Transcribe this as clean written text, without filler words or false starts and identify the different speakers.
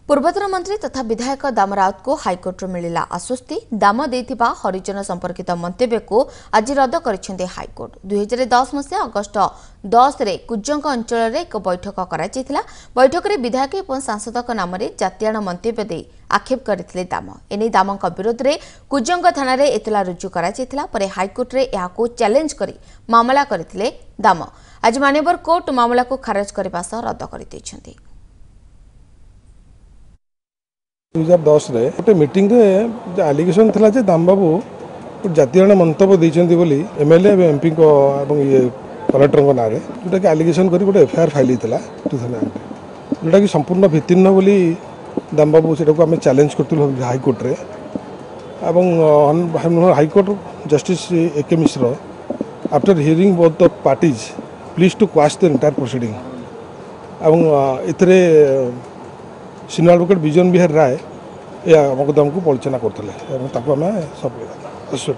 Speaker 1: पूर्वतन मंत्री तथा विधायक दाम राउत को हाइकोर्टर मिला आश्वस्ति दाम देथिबा हरिजन संपर्कित मंतव्य को आज रद्द कर हाइकोर्ट 2010 मसीहा अगस्ट 10 रे कुजंग अंचल में एक बैठक कराइला। बैठक में विधायक और सांसद नाम जातियाण मंतव्य दे आक्षेप करते दाम एने दाम विरोध में कुजंग थाना एतला रुजु कर हाइकोर्ट में यह चैलेंज कर मामला करते दाम आज मान्यवर कोर्ट मामला को खारज करने सह रद्द कर
Speaker 2: 2010 रे गोटे मीटिंग रे एलिगेशन थिला जे दाम बाबू जातियाण मंतव्य देइछन्ती बोली एमएलए एमपी को एवं ये कलेक्टर को नारे जोटा कि एलिगेशन करी गोटे एफआईआर फाइल हितला 2008 जोटा कि संपूर्ण भित्तिन्न बोली दाम बाबू सेटा को हमें चैलेंज करथुल हाई कोर्ट रे एवं high court justice AK Mishra after hearing both the parties please to quash the entire proceeding एवं इतरे सीनियर एडवोकेट विजन बिहार राय या मकदम को परिचालना करते सब